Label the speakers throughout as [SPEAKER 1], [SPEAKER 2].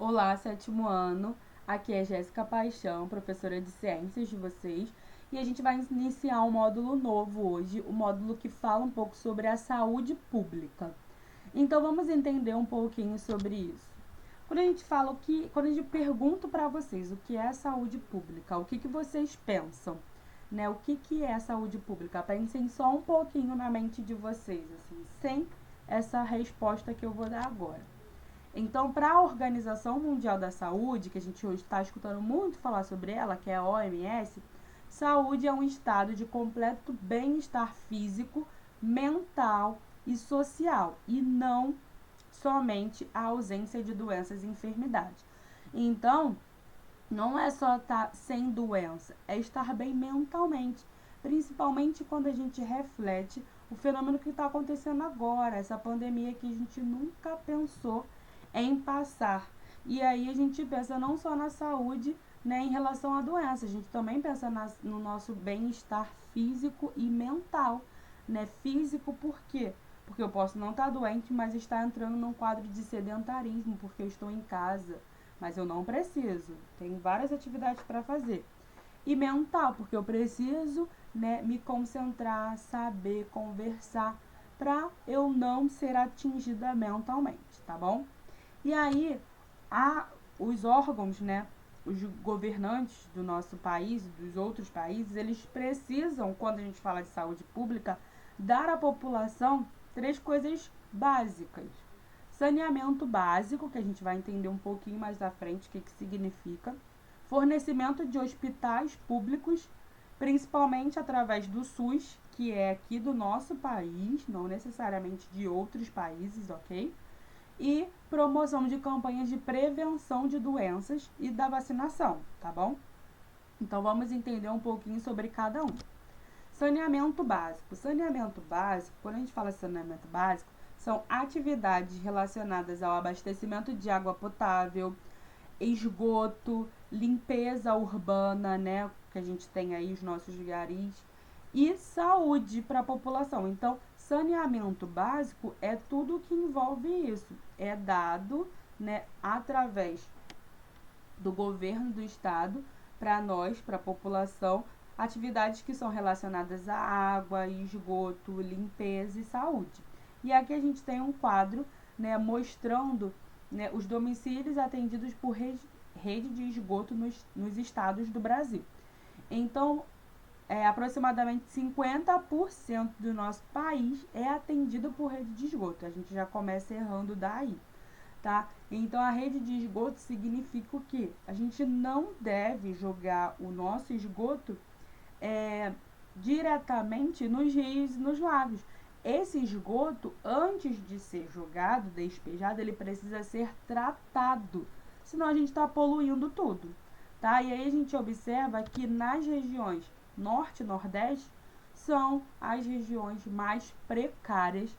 [SPEAKER 1] Olá, sétimo ano. Aqui é Jéssica Paixão, professora de ciências de vocês, e a gente vai iniciar um módulo novo hoje, o módulo que fala um pouco sobre a saúde pública. Então vamos entender um pouquinho sobre isso. Quando a gente pergunta para vocês o que é a saúde pública, o que vocês pensam, né? O que é a saúde pública? Pensem só um pouquinho na mente de vocês, assim, sem essa resposta que eu vou dar agora. Então, para a Organização Mundial da Saúde, que a gente hoje está escutando muito falar sobre ela, que é a OMS, saúde é um estado de completo bem-estar físico, mental e social, e não somente a ausência de doenças e enfermidades. Então, não é só estar sem doença, é estar bem mentalmente, principalmente quando a gente reflete o fenômeno que está acontecendo agora, essa pandemia que a gente nunca pensou em passar. E aí a gente pensa não só na saúde, né, em relação à doença, a gente também pensa no nosso bem-estar físico e mental, né? Físico por quê? Porque eu posso não estar doente, mas estar entrando num quadro de sedentarismo, porque eu estou em casa, mas eu não preciso. Tenho várias atividades para fazer. E mental, porque eu preciso, né, me concentrar, saber, conversar, para eu não ser atingida mentalmente, tá bom? E aí, os órgãos, né, os governantes do nosso país, dos outros países, eles precisam, quando a gente fala de saúde pública, dar à população três coisas básicas. Saneamento básico, que a gente vai entender um pouquinho mais à frente o que significa. Fornecimento de hospitais públicos, principalmente através do SUS, que é aqui do nosso país, não necessariamente de outros países, ok? E promoção de campanhas de prevenção de doenças e da vacinação, tá bom? Então vamos entender um pouquinho sobre cada um. Saneamento básico. Saneamento básico, quando a gente fala saneamento básico, são atividades relacionadas ao abastecimento de água potável, esgoto, limpeza urbana, né, que a gente tem aí os nossos garis, e saúde para a população. Então, saneamento básico é tudo que envolve isso. É dado, né, através do governo do estado para nós, para a população, atividades que são relacionadas à água, esgoto, limpeza e saúde. E aqui a gente tem um quadro, né, mostrando, né, os domicílios atendidos por rede de esgoto nos estados do Brasil. Então, aproximadamente 50% do nosso país é atendido por rede de esgoto. A gente já começa errando daí, tá? Então, a rede de esgoto significa o quê? A gente não deve jogar o nosso esgoto diretamente nos rios e nos lagos. Esse esgoto, antes de ser jogado, despejado, ele precisa ser tratado, senão a gente está poluindo tudo, tá? E aí a gente observa que nas regiões norte e nordeste são as regiões mais precárias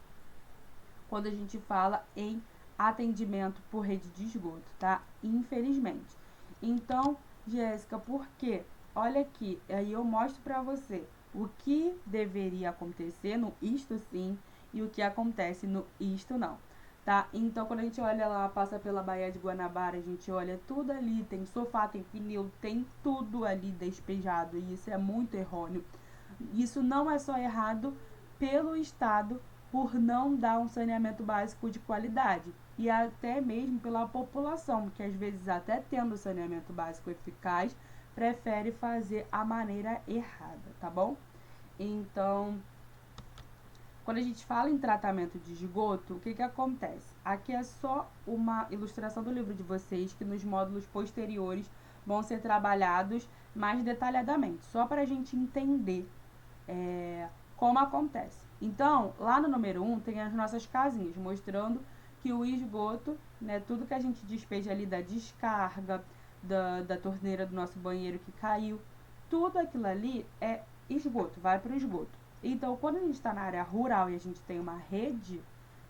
[SPEAKER 1] quando a gente fala em atendimento por rede de esgoto, tá? Infelizmente. Então, Jéssica, por quê? Olha aqui, aí eu mostro para você o que deveria acontecer no isto sim e o que acontece no isto não, tá? Então, quando a gente olha lá, passa pela Baía de Guanabara, a gente olha tudo ali, tem sofá, tem pneu, tem tudo ali despejado, e isso é muito errôneo. Isso não é só errado pelo Estado por não dar um saneamento básico de qualidade, e até mesmo pela população, que às vezes até tendo saneamento básico eficaz, prefere fazer a maneira errada, tá bom? Então, quando a gente fala em tratamento de esgoto, o que acontece? Aqui é só uma ilustração do livro de vocês, que nos módulos posteriores vão ser trabalhados mais detalhadamente, só para a gente entender como acontece. Então, lá no número 1 tem as nossas casinhas, mostrando que o esgoto, né, tudo que a gente despeja ali da descarga, da torneira do nosso banheiro que caiu, tudo aquilo ali é esgoto, vai para o esgoto. Então, quando a gente está na área rural e a gente tem uma rede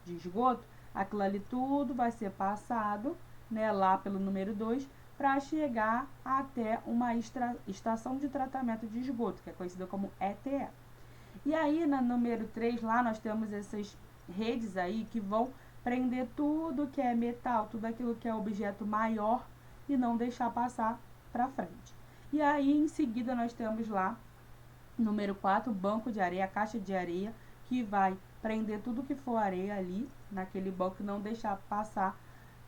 [SPEAKER 1] de esgoto, aquilo ali tudo vai ser passado, né, lá pelo número 2, para chegar até uma estação de tratamento de esgoto, que é conhecida como ETE. E aí, na número 3, lá nós temos essas redes aí que vão prender tudo que é metal, tudo aquilo que é objeto maior e não deixar passar para frente. E aí, em seguida, nós temos lá, número 4, banco de areia, caixa de areia, que vai prender tudo que for areia ali, naquele banco, e não deixar passar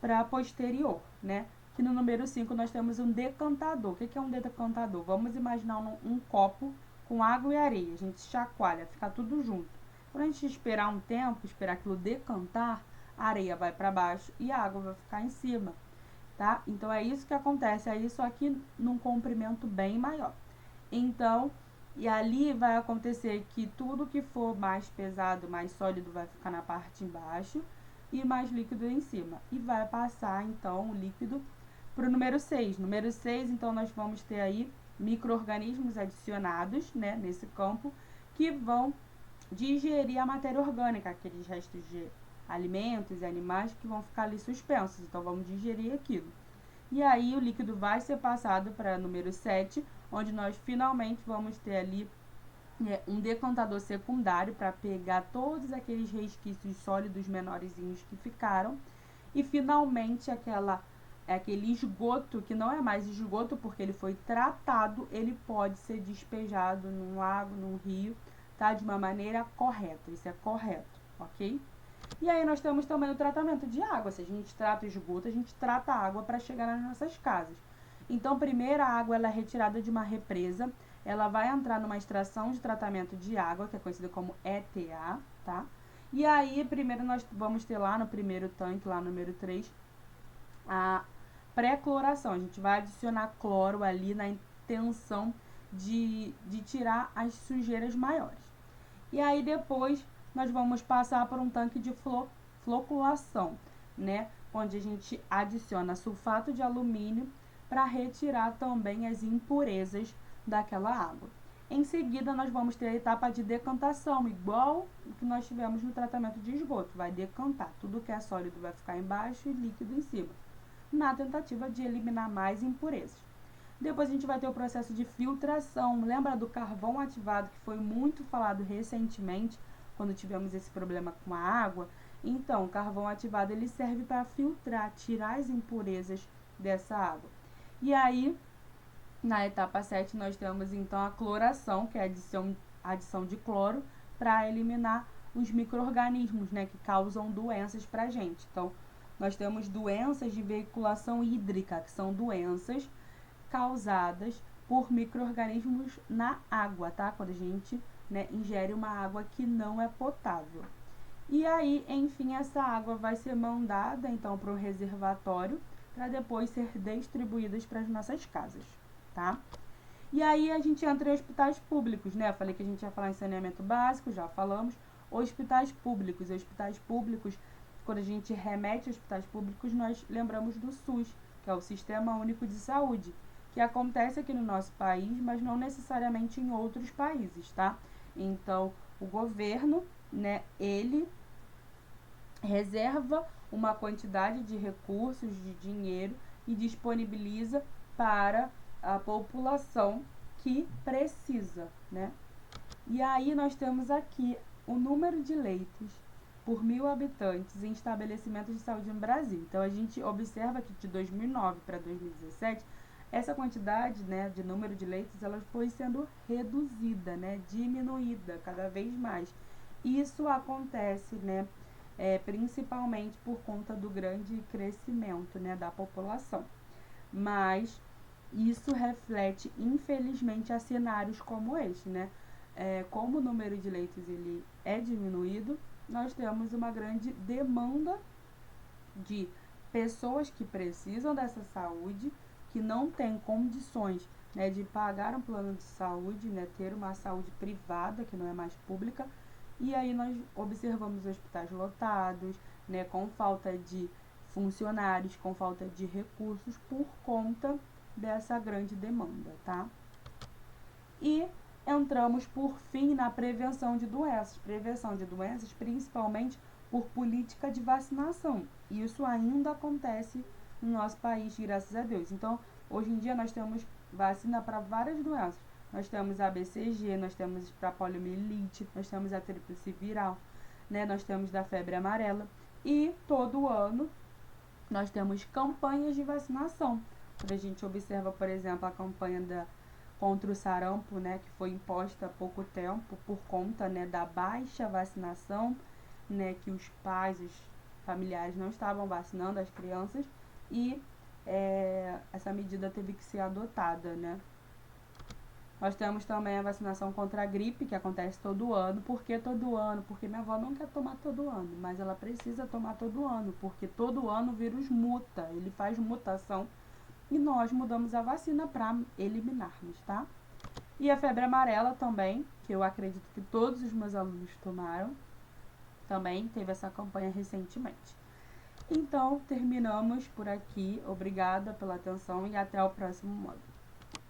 [SPEAKER 1] para posterior, né? Que no número 5 nós temos um decantador. O que é um decantador? Vamos imaginar um copo com água e areia. A gente chacoalha, fica tudo junto. Quando a gente esperar um tempo, esperar aquilo decantar, a areia vai para baixo e a água vai ficar em cima, tá? Então é isso que acontece, é isso aqui num comprimento bem maior. Então, e ali vai acontecer que tudo que for mais pesado, mais sólido, vai ficar na parte de baixo e mais líquido em cima. E vai passar, então, o líquido para o número 6. Número 6, então, nós vamos ter aí micro-organismos adicionados, né, nesse campo, que vão digerir a matéria orgânica, aqueles restos de alimentos e animais que vão ficar ali suspensos. Então, vamos digerir aquilo. E aí, o líquido vai ser passado para número 7, onde nós finalmente vamos ter ali um decantador secundário para pegar todos aqueles resquícios sólidos menorzinhos que ficaram. E finalmente aquele esgoto, que não é mais esgoto porque ele foi tratado, ele pode ser despejado num lago, num rio, tá? De uma maneira correta, isso é correto, ok? E aí nós temos também o tratamento de água. Se a gente trata o esgoto, a gente trata a água para chegar nas nossas casas. Então, primeiro a água ela é retirada de uma represa, ela vai entrar numa extração de tratamento de água, que é conhecida como ETA, tá? E aí, primeiro nós vamos ter lá no primeiro tanque, lá no número 3, a pré-cloração. A gente vai adicionar cloro ali na intenção de tirar as sujeiras maiores. E aí depois nós vamos passar por um tanque de floculação, né? Onde a gente adiciona sulfato de alumínio para retirar também as impurezas daquela água. Em seguida, nós vamos ter a etapa de decantação, igual o que nós tivemos no tratamento de esgoto. Vai decantar, tudo que é sólido vai ficar embaixo e líquido em cima, na tentativa de eliminar mais impurezas. Depois a gente vai ter o processo de filtração. Lembra do carvão ativado, que foi muito falado recentemente, quando tivemos esse problema com a água? Então, o carvão ativado ele serve para filtrar, tirar as impurezas dessa água. E aí, na etapa 7, nós temos então a cloração, que é a adição de cloro, para eliminar os micro-organismos, né, que causam doenças para a gente. Então, nós temos doenças de veiculação hídrica, que são doenças causadas por micro-organismos na água, tá? Quando a gente, né, ingere uma água que não é potável. E aí, enfim, essa água vai ser mandada, então, para o reservatório, para depois ser distribuídas para as nossas casas, tá? E aí a gente entra em hospitais públicos, né? Eu falei que a gente ia falar em saneamento básico, já falamos. Hospitais públicos, quando a gente remete a hospitais públicos, nós lembramos do SUS, que é o Sistema Único de Saúde, que acontece aqui no nosso país, mas não necessariamente em outros países, tá? Então, o governo, né, ele reserva uma quantidade de recursos, de dinheiro e disponibiliza para a população que precisa, né? E aí nós temos aqui o número de leitos por 1.000 habitantes em estabelecimentos de saúde no Brasil. Então, a gente observa que de 2009 para 2017, essa quantidade, né, de número de leitos, ela foi sendo reduzida, né, diminuída cada vez mais. Isso acontece, né, principalmente por conta do grande crescimento, né, da população. Mas isso reflete, infelizmente, a cenários como este, né? Como o número de leitos ele é diminuído, nós temos uma grande demanda de pessoas que precisam dessa saúde, que não têm condições, né, de pagar um plano de saúde, né, ter uma saúde privada, que não é mais pública, e aí nós observamos hospitais lotados, né, com falta de funcionários, com falta de recursos por conta dessa grande demanda, tá? E entramos, por fim, na prevenção de doenças, principalmente por política de vacinação. E isso ainda acontece no nosso país, graças a Deus. Então, hoje em dia, nós temos vacina para várias doenças. Nós temos a BCG, nós temos para poliomielite, nós temos a tríplice viral, né? Nós temos da febre amarela. E todo ano nós temos campanhas de vacinação. Quando a gente observa, por exemplo, a campanha contra o sarampo, né, que foi imposta há pouco tempo por conta, né, da baixa vacinação, né, que os pais, os familiares não estavam vacinando as crianças e essa medida teve que ser adotada, né. Nós temos também a vacinação contra a gripe, que acontece todo ano. Por que todo ano? Porque minha avó não quer tomar todo ano, mas ela precisa tomar todo ano, porque todo ano o vírus muta, ele faz mutação e nós mudamos a vacina para eliminarmos, tá? E a febre amarela também, que eu acredito que todos os meus alunos tomaram, também teve essa campanha recentemente. Então, terminamos por aqui. Obrigada pela atenção e até o próximo módulo.